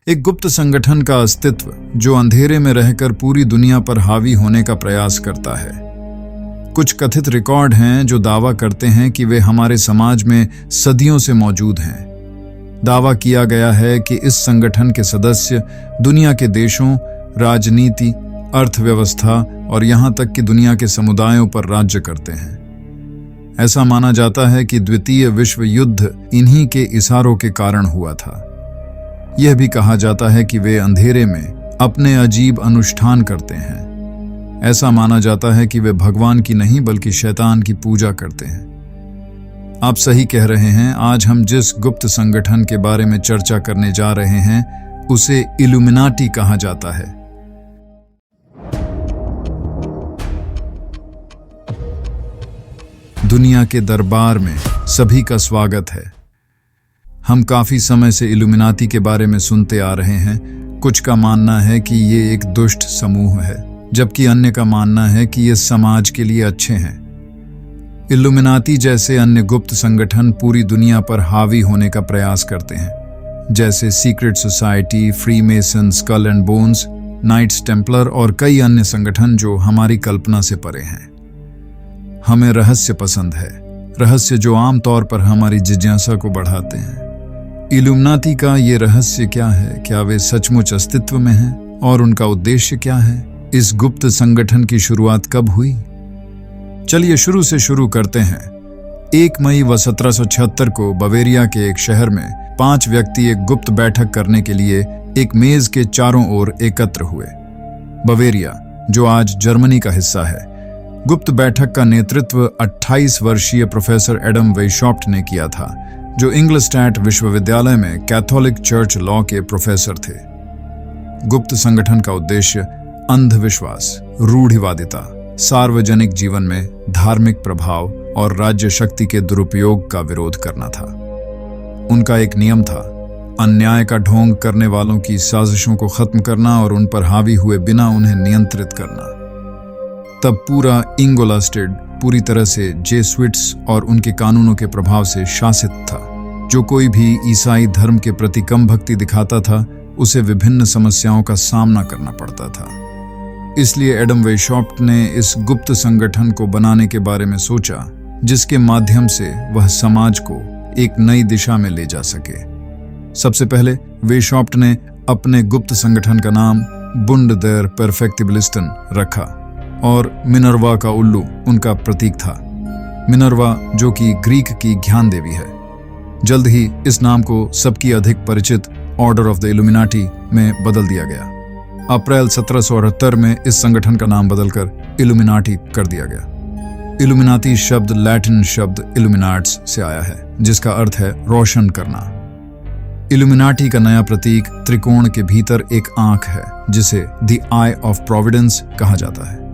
एक गुप्त संगठन का अस्तित्व जो अंधेरे में रहकर पूरी दुनिया पर हावी होने का प्रयास करता है। कुछ कथित रिकॉर्ड हैं जो दावा करते हैं कि वे हमारे समाज में सदियों से मौजूद हैं। दावा किया गया है कि इस संगठन के सदस्य दुनिया के देशों, राजनीति, अर्थव्यवस्था और यहाँ तक कि दुनिया के समुदायों पर राज्य करते हैं। ऐसा माना जाता है कि द्वितीय विश्व युद्ध इन्हीं के इशारों के कारण हुआ था। यह भी कहा जाता है कि वे अंधेरे में अपने अजीब अनुष्ठान करते हैं। ऐसा माना जाता है कि वे भगवान की नहीं बल्कि शैतान की पूजा करते हैं। आप सही कह रहे हैं। आज हम जिस गुप्त संगठन के बारे में चर्चा करने जा रहे हैं उसे इल्यूमिनाटी कहा जाता है। दुनिया के दरबार में सभी का स्वागत है। हम काफी समय से इल्यूमिनाटी के बारे में सुनते आ रहे हैं। कुछ का मानना है कि ये एक दुष्ट समूह है, जबकि अन्य का मानना है कि ये समाज के लिए अच्छे हैं। इल्यूमिनाटी जैसे अन्य गुप्त संगठन पूरी दुनिया पर हावी होने का प्रयास करते हैं, जैसे secret society, Freemason, Skull and Bones, Knights Templar और कई अन्य संगठन जो हमारी कल्पना से परे हैं। हमें रहस्य पसंद है, रहस्य जो आमतौर पर हमारी जिज्ञासा को बढ़ाते हैं। इल्यूमिनाटी का ये रहस्य क्या है? क्या वे सचमुच अस्तित्व में हैं? और उनका उद्देश्य क्या है? इस गुप्त संगठन की शुरुआत कब हुई? चलिए शुरू से शुरू करते हैं। 1 मई 1776 को बवेरिया के एक शहर में 5 व्यक्ति एक गुप्त बैठक करने के लिए एक मेज के चारों ओर एकत्र हुए। बवेरिया, जो आज जर्मनी का हिस्सा है। गुप्त बैठक का नेतृत्व 28 वर्षीय प्रोफेसर एडम वेशॉप्ट ने किया था, जो इंग्लस्टैट विश्वविद्यालय में कैथोलिक चर्च लॉ के प्रोफेसर थे। गुप्त संगठन का उद्देश्य अंधविश्वास, रूढ़िवादिता, सार्वजनिक जीवन में धार्मिक प्रभाव और राज्य शक्ति के दुरुपयोग का विरोध करना था। उनका एक नियम था, अन्याय का ढोंग करने वालों की साजिशों को खत्म करना और उन पर हावी हुए बिना उन्हें नियंत्रित करना। तब पूरा इंगोलास्टेड पूरी तरह से जेसुइट्स और उनके कानूनों के प्रभाव से शासित था। जो कोई भी ईसाई धर्म के प्रति कम भक्ति दिखाता था, उसे विभिन्न समस्याओं का सामना करना पड़ता था। इसलिए एडम वेशॉप्ट ने इस गुप्त संगठन को बनाने के बारे में सोचा, जिसके माध्यम से वह समाज को एक नई दिशा में ले जा सके। सबसे पहले वेशॉप्ट ने अपने गुप्त संगठन का नाम बुंड देर परफेक्टिबिलिस्टन रखा और मिनर्वा का उल्लू उनका प्रतीक था। मिनर्वा जो कि ग्रीक की ज्ञान देवी है। जल्द ही इस नाम को सबकी अधिक परिचित ऑर्डर ऑफ द इल्यूमिनाटी में बदल दिया गया। अप्रैल 1778 में इस संगठन का नाम बदलकर इल्यूमिनाटी कर दिया गया। इल्यूमिनाटी शब्द लैटिन शब्द इल्यूमिनाट्स से आया है, जिसका अर्थ है रोशन करना। इल्यूमिनाटी का नया प्रतीक त्रिकोण के भीतर एक आंख है, जिसे द आई ऑफ प्रोविडेंस कहा जाता है।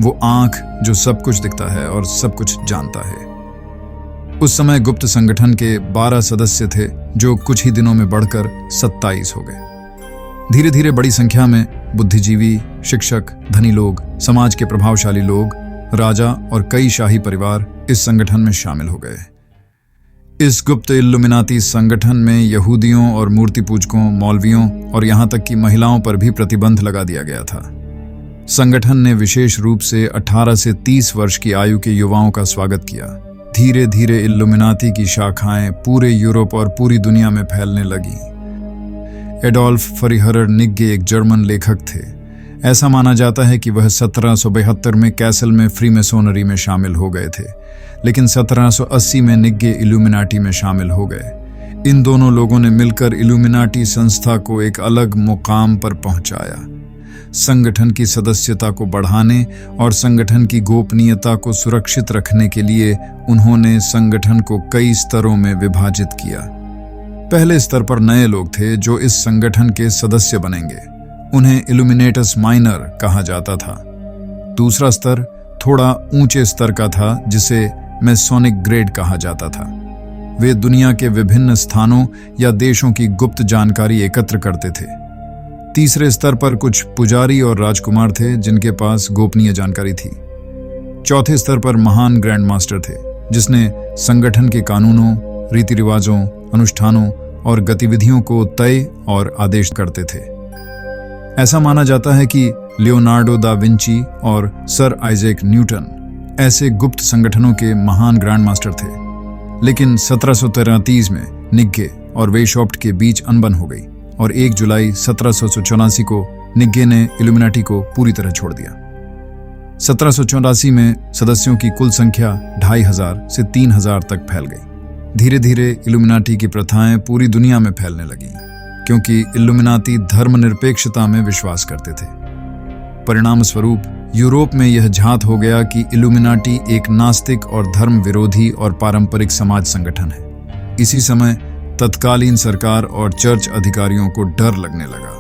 वो आंख जो सब कुछ दिखता है और सब कुछ जानता है। उस समय गुप्त संगठन के 12 सदस्य थे, जो कुछ ही दिनों में बढ़कर 27 हो गए। धीरे धीरे बड़ी संख्या में बुद्धिजीवी, शिक्षक, धनी लोग, समाज के प्रभावशाली लोग, राजा और कई शाही परिवार इस संगठन में शामिल हो गए। इस गुप्त इल्यूमिनाटी संगठन में यहूदियों और मूर्ति पूजकों, मौलवियों और यहाँ तक कि महिलाओं पर भी प्रतिबंध लगा दिया गया था। संगठन ने विशेष रूप से 18 से 30 वर्ष की आयु के युवाओं का स्वागत किया। धीरे धीरे इल्यूमिनाटी की शाखाएं पूरे यूरोप और पूरी दुनिया में फैलने लगी। एडोल्फ फरीहरर निग्गे एक जर्मन लेखक थे। ऐसा माना जाता है कि वह 1772 में कैसल में फ्रीमेसोनरी में शामिल हो गए थे, लेकिन 1780 में निग्गे इल्यूमिनाटी में शामिल हो गए। इन दोनों लोगों ने मिलकर इल्यूमिनाटी संस्था को एक अलग मुकाम पर पहुंचाया। संगठन की सदस्यता को बढ़ाने और संगठन की गोपनीयता को सुरक्षित रखने के लिए उन्होंने संगठन को कई स्तरों में विभाजित किया। पहले स्तर पर नए लोग थे जो इस संगठन के सदस्य बनेंगे। उन्हें इल्यूमिनेटस माइनर कहा जाता था। दूसरा स्तर थोड़ा ऊंचे स्तर का था, जिसे मैसोनिक ग्रेड कहा जाता था। वे दुनिया के विभिन्न स्थानों या देशों की गुप्त जानकारी एकत्र करते थे। तीसरे स्तर पर कुछ पुजारी और राजकुमार थे जिनके पास गोपनीय जानकारी थी। चौथे स्तर पर महान ग्रैंड मास्टर थे, जिसने संगठन के कानूनों, रीति रिवाजों, अनुष्ठानों और गतिविधियों को तय और आदेश करते थे। ऐसा माना जाता है कि लियोनार्डो दा विंची और सर आइजैक न्यूटन ऐसे गुप्त संगठनों के महान ग्रैंड मास्टर थे, लेकिन 1733 में निग्गे और वेशॉप्ट के अनबन हो गई और 1 जुलाई 1784 को निग्गे ने इल्यूमिनाटी को पूरी तरह छोड़ दिया। 1784 में सदस्यों की कुल संख्या 2500 से 3000 तक फैल गई। धीरे धीरे इल्यूमिनाटी की प्रथाएं पूरी दुनिया में फैलने लगीं, क्योंकि इल्यूमिनाटी धर्मनिरपेक्षता में विश्वास करते थे। परिणाम स्वरूप यूरोप में यह झात हो गया कि इल्यूमिनाटी एक नास्तिक और धर्म विरोधी और पारंपरिक समाज संगठन है। इसी समय तत्कालीन सरकार और चर्च अधिकारियों को डर लगने लगा।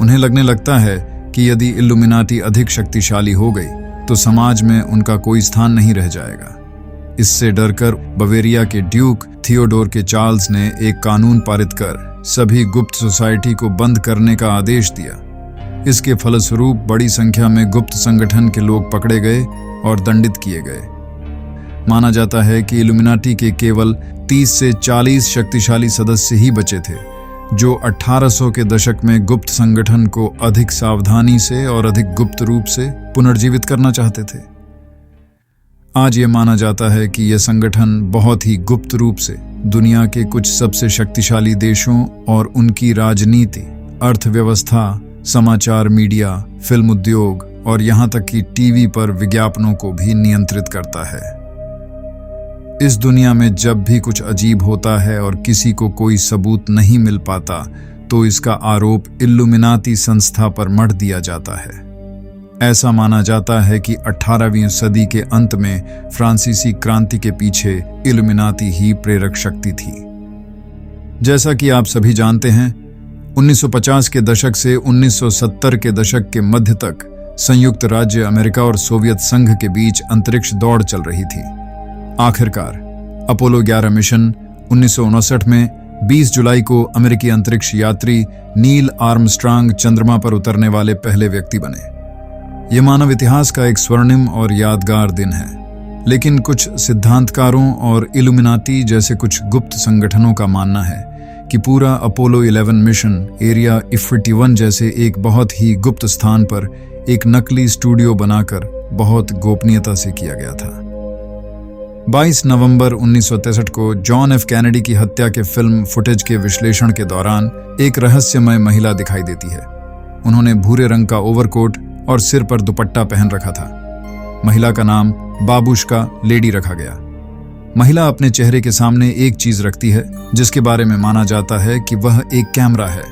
उन्हें लगने लगता है कि यदि इल्यूमिनाटी अधिक शक्तिशाली हो गई तो समाज में उनका कोई स्थान नहीं रह जाएगा। इससे डरकर बवेरिया के ड्यूक थियोडोर के चार्ल्स ने एक कानून पारित कर सभी गुप्त सोसाइटी को बंद करने का आदेश दिया। इसके फलस्वरूप बड़ी संख्या में गुप्त संगठन के लोग पकड़े गए और दंडित किए गए। माना जाता है कि इल्यूमिनाटी के केवल 30 से 40 शक्तिशाली सदस्य ही बचे थे, जो 1800 के दशक में गुप्त संगठन को अधिक सावधानी से और अधिक गुप्त रूप से पुनर्जीवित करना चाहते थे। आज यह माना जाता है कि यह संगठन बहुत ही गुप्त रूप से दुनिया के कुछ सबसे शक्तिशाली देशों और उनकी राजनीति, अर्थव्यवस्था, समाचार मीडिया, फिल्म उद्योग और यहाँ तक कि टीवी पर विज्ञापनों को भी नियंत्रित करता है। इस दुनिया में जब भी कुछ अजीब होता है और किसी को कोई सबूत नहीं मिल पाता, तो इसका आरोप इल्यूमिनाती संस्था पर मढ़ दिया जाता है। ऐसा माना जाता है कि 18वीं सदी के अंत में फ्रांसीसी क्रांति के पीछे इल्यूमिनाती ही प्रेरक शक्ति थी। जैसा कि आप सभी जानते हैं, 1950 के दशक से 1970 के दशक के मध्य तक संयुक्त राज्य अमेरिका और सोवियत संघ के बीच अंतरिक्ष दौड़ चल रही थी। आखिरकार अपोलो 11 मिशन 1959 में 20 जुलाई को अमेरिकी अंतरिक्ष यात्री नील आर्मस्ट्रांग चंद्रमा पर उतरने वाले पहले व्यक्ति बने। यह मानव इतिहास का एक स्वर्णिम और यादगार दिन है, लेकिन कुछ सिद्धांतकारों और इल्यूमिनाटी जैसे कुछ गुप्त संगठनों का मानना है कि पूरा अपोलो 11 मिशन एरिया 51 जैसे एक बहुत ही गुप्त स्थान पर एक नकली स्टूडियो बनाकर बहुत गोपनीयता से किया गया था। 22 नवंबर 1963 को जॉन एफ कैनेडी की हत्या के फिल्म फुटेज के विश्लेषण के दौरान एक रहस्यमय महिला दिखाई देती है। उन्होंने भूरे रंग का ओवरकोट और सिर पर दुपट्टा पहन रखा था। महिला का नाम बाबूश्का लेडी रखा गया। महिला अपने चेहरे के सामने एक चीज रखती है जिसके बारे में माना जाता है कि वह एक कैमरा है।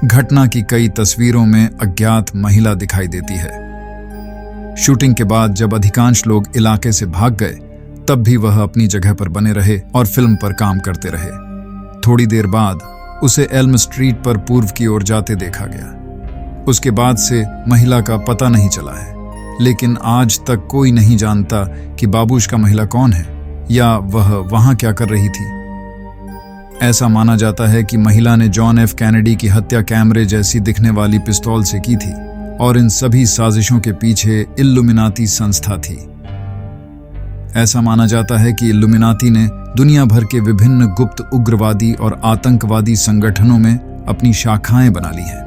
घटना की कई तस्वीरों में अज्ञात महिला दिखाई देती है। शूटिंग के बाद जब अधिकांश लोग इलाके से भाग गए, तब भी वह अपनी जगह पर बने रहे और फिल्म पर काम करते रहे। थोड़ी देर बाद उसे एल्म स्ट्रीट पर पूर्व की ओर जाते देखा गया। उसके बाद से महिला का पता नहीं चला है, लेकिन आज तक कोई नहीं जानता कि बाबूश्का महिला कौन है या वह वहां क्या कर रही थी। ऐसा माना जाता है कि महिला ने जॉन एफ कैनेडी की हत्या कैमरे जैसी दिखने वाली पिस्तौल से की थी और इन सभी साजिशों के पीछे इल्यूमिनाती संस्था थी। ऐसा माना जाता है कि इल्यूमिनाती ने दुनिया भर के विभिन्न गुप्त उग्रवादी और आतंकवादी संगठनों में अपनी शाखाएं बना ली हैं।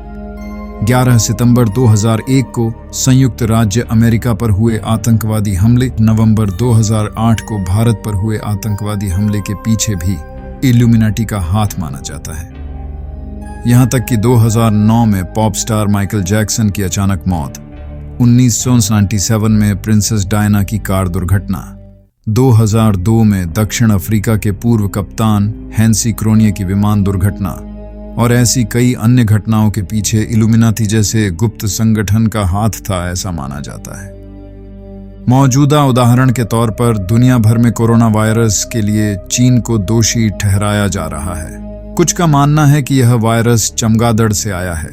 11 सितंबर 2001 को संयुक्त राज्य अमेरिका पर हुए आतंकवादी हमले, नवंबर 2008 को भारत पर हुए आतंकवादी हमले के पीछे भी इल्यूमिनाटी का हाथ माना जाता है। यहां तक कि 2009 में पॉप स्टार माइकल जैक्सन की अचानक मौत, 1997 में प्रिंसेस डायना की कार दुर्घटना, 2002 में दक्षिण अफ्रीका के पूर्व कप्तान हैंसी क्रोनिये की विमान दुर्घटना और ऐसी कई अन्य घटनाओं के पीछे इल्यूमिनाटी जैसे गुप्त संगठन का हाथ था, ऐसा माना जाता है। मौजूदा उदाहरण के तौर पर दुनिया भर में कोरोना वायरस के लिए चीन को दोषी ठहराया जा रहा है। कुछ का मानना है कि यह वायरस चमगादड़ से आया है,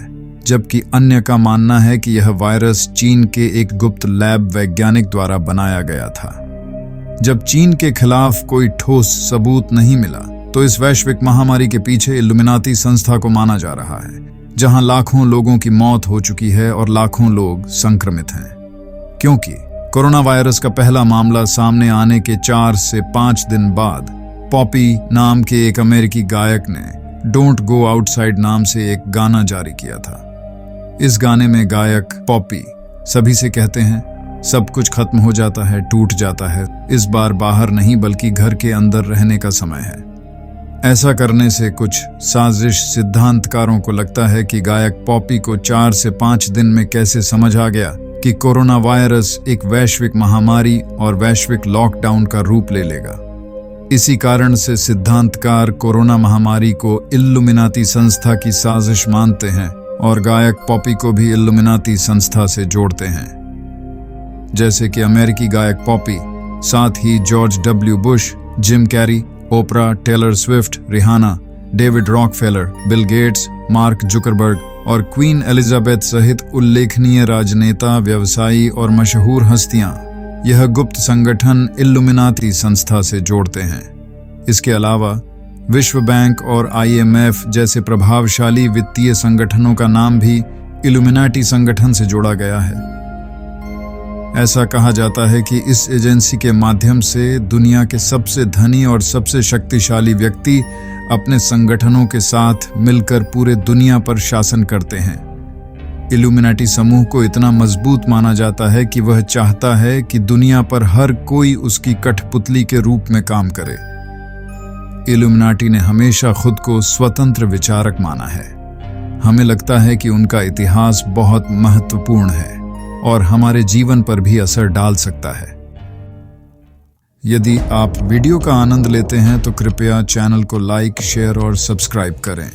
जबकि अन्य का मानना है कि यह वायरस चीन के एक गुप्त लैब वैज्ञानिक द्वारा बनाया गया था। जब चीन के खिलाफ कोई ठोस सबूत नहीं मिला, तो इस वैश्विक महामारी के पीछे इल्यूमिनाटी संस्था को माना जा रहा है, जहां लाखों लोगों की मौत हो चुकी है और लाखों लोग संक्रमित हैं। क्योंकि कोरोना वायरस का पहला मामला सामने आने के 4 से 5 दिन बाद पॉपी नाम के एक अमेरिकी गायक ने डोंट गो आउटसाइड नाम से एक गाना जारी किया था। इस गाने में गायक पॉपी सभी से कहते हैं सब कुछ खत्म हो जाता है, टूट जाता है, इस बार बाहर नहीं बल्कि घर के अंदर रहने का समय है। ऐसा करने से कुछ साजिश सिद्धांतकारों को लगता है कि गायक पॉपी को 4 से 5 दिन में कैसे समझ आ गया कि कोरोना वायरस एक वैश्विक महामारी और वैश्विक लॉकडाउन का रूप ले लेगा। इसी कारण से सिद्धांतकार कोरोना महामारी को इल्लुमिनाती संस्था की साजिश मानते हैं और गायक पॉपी को भी इल्लुमिनाती संस्था से जोड़ते हैं। जैसे कि अमेरिकी गायक पॉपी, साथ ही George W Bush, Jim Carrey, Oprah, Taylor Swift, Rihanna, David Rockefeller, Bill Gates, Mark Zuckerberg और क्वीन एलिजाबेथ सहित उल्लेखनीय राजनेता, व्यवसायी और मशहूर हस्तियां यह गुप्त संगठन इल्लुमिनाती संस्था से जोड़ते हैं। इसके अलावा विश्व बैंक और IMF जैसे प्रभावशाली वित्तीय संगठनों का नाम भी इल्लुमिनाटी संगठन से जोड़ा गया है। ऐसा कहा जाता है कि इस एजेंसी के माध्यम से दुनिया के सबसे धनी और सबसे शक्तिशाली व्यक्ति अपने संगठनों के साथ मिलकर पूरे दुनिया पर शासन करते हैं। इल्लुमिनाटी समूह को इतना मजबूत माना जाता है कि वह चाहता है कि दुनिया पर हर कोई उसकी कठपुतली के रूप में काम करे। इल्लुमिनाटी ने हमेशा खुद को स्वतंत्र विचारक माना है। हमें लगता है कि उनका इतिहास बहुत महत्वपूर्ण है और हमारे जीवन पर भी असर डाल सकता है। यदि आप वीडियो का आनंद लेते हैं तो कृपया चैनल को लाइक, शेयर और सब्सक्राइब करें।